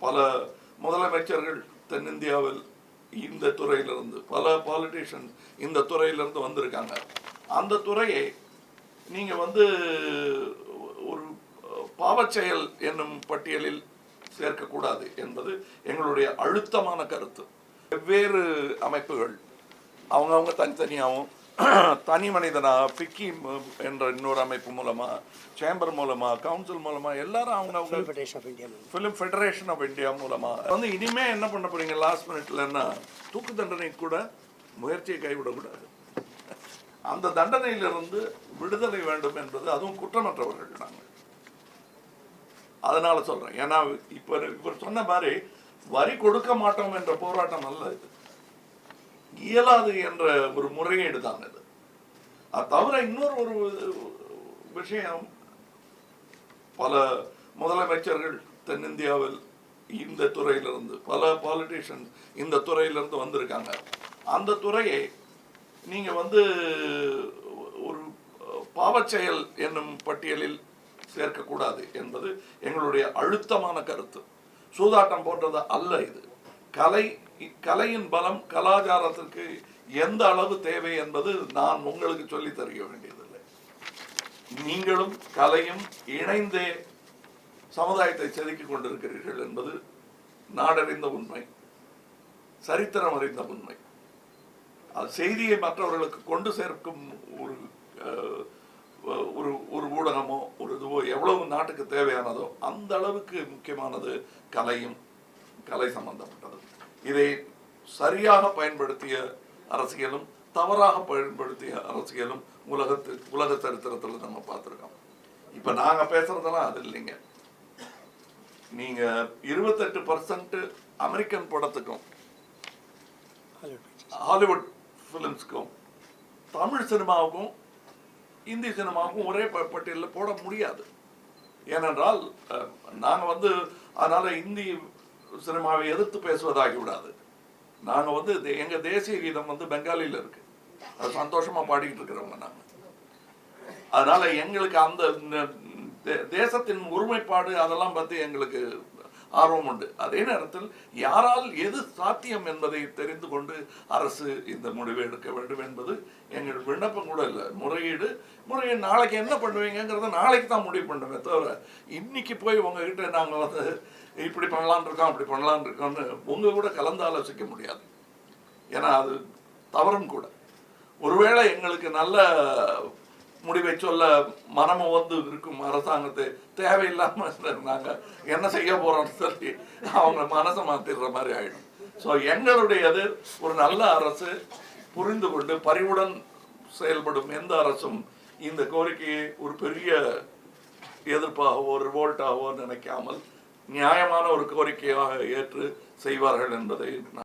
பல முதலமைச்சர்கள் தென்னிந்தியாவில் இந்த துறையிலிருந்து, பல பாலிட்டிஷியன்ஸ் இந்த துறையிலிருந்து வந்திருக்காங்க. அந்த துறையை நீங்கள் ஒரு பாவச்செயல் என்னும் பட்டியலில் சேர்க்கக்கூடாது என்பது எங்களுடைய அழுத்தமான கருத்து. வெவ்வேறு அமைப்புகள் அவங்கவுங்க தனித்தனியாகவும் தனி மனிதனாக ஃபிக்கி என்ற இன்னொரு அமைப்பு மூலமாக, சேம்பர் மூலமாக, கவுன்சில் மூலமாக, எல்லாரும் அவங்க ஃபிலிம் ஃபெடரேஷன் ஆஃப் இந்தியா மூலமாக இனிமே என்ன பண்ண போறீங்க லாஸ்ட் மினிட்லன்னா தூக்கு தண்டனை கூட முயற்சியை கைவிடக்கூடாது. அந்த தண்டனையிலிருந்து விடுதலை வேண்டும் என்பது, அதுவும் குற்றமற்றவர்கள் நாங்கள். அதனால சொல்றேன். ஏன்னா இவர் சொன்ன மாதிரி வரி கொடுக்க மாட்டோம் என்ற போராட்டம் அல்ல இது, இயலாது என்ற ஒரு முறையீடு தான் இது. அது தவிர இன்னொரு ஒரு விஷயம், பல முதலமைச்சர்கள் தென்னிந்தியாவில் இந்த துறையிலிருந்து, பல பாலிட்டிஷியன்ஸ் இந்த துறையிலிருந்து வந்திருக்காங்க. அந்த துறையை நீங்க ஒரு பாவச்செயல் என்னும் பட்டியலில் சேர்க்கக்கூடாது என்பது எங்களுடைய அழுத்தமான கருத்து. சூதாட்டம் போன்றது அல்ல இது. கலையின் பலம் கலாச்சாரத்திற்கு எந்த அளவு தேவை என்பது நான் உங்களுக்கு சொல்லி தர வேண்டியதில்லை. நீங்களும் கலையும் இணைந்தே சமுதாயத்தை செதுக்கிக் கொண்டிருக்கிறீர்கள் என்பது நாடறிந்த உண்மை, சரித்திரம் அறிந்த உண்மை. செய்தியை மற்றவர்களுக்கு கொண்டு சேர்க்கும் ஒரு ஊடகமோ ஒரு இதுவோ எவ்வளவு நாட்டுக்கு தேவையானதோ அந்த அளவுக்கு முக்கியமானது கலையும் கலை சம்பந்தப்பட்டது. இதை சரியாக பயன்படுத்திய அரசியலும் தவறாக பயன்படுத்திய அரசியலும் உலக சரித்திரத்தில் நம்ம பார்த்துருக்கோம். இப்ப நாங்க பேசுறதெல்லாம் அது இல்லைங்க. நீங்க 28% அமெரிக்கன் படத்துக்கும் ஹாலிவுட் பிலிம்ஸ்க்கும் தமிழ் சினிமாவுக்கும் இந்தி சினிமாவுக்கும் ஒரே பட்டியலில் போட முடியாது. ஏனென்றால் நாங்கள் அதனால இந்தி சினிமாவை எதிர்த்து பேசுவதாகி விடாது. நாங்கள் எங்கள் தேசிய கீதம் பெங்காலியில் இருக்கு, அது சந்தோஷமாக பாடிக்கிட்டு இருக்கிறவங்க நாங்கள். அதனால எங்களுக்கு அந்த தேசத்தின் ஒருமைப்பாடு அதெல்லாம் பற்றி எங்களுக்கு ஆர்வம் உண்டு. அதே நேரத்தில் யாரால் எது சாத்தியம் என்பதை தெரிந்து கொண்டு அரசு இந்த முடிவை எடுக்க வேண்டும் என்பது எங்கள் விண்ணப்பம் கூட இல்லை. முறையீடு நாளைக்கு என்ன பண்ணுவீங்கிறத நாளைக்கு தான் முடிவு பண்ணுமே தவிர இன்னைக்கு போய் உங்ககிட்ட நாங்கள் இப்படி பண்ணலான் இருக்கோம் அப்படி பண்ணலான் இருக்கோம்னு உங்க கூட கலந்து ஆலோசிக்க முடியாது. ஏன்னா அது தவறும் கூட. ஒருவேளை எங்களுக்கு நல்ல முடிவை சொல்ல மனமும் இருக்கும் அரசாங்கத்தை தேவையில்லாம நாங்க என்ன செய்ய போறோம்னு சொல்லி அவங்க மனசை மாத்திடுற மாதிரி ஆயிடும். ஸோ எங்களுடையது ஒரு நல்ல அரசு புரிந்து கொண்டு பரிவுடன் செயல்படும் எந்த அரசும் இந்த கோரிக்கையை ஒரு பெரிய எதிர்ப்பாகவோ ரிவோல்ட்டாகவோ நினைக்காமல் நியாயமான ஒரு கோரிக்கையாக ஏற்று செய்வார்கள் என்பதை நான்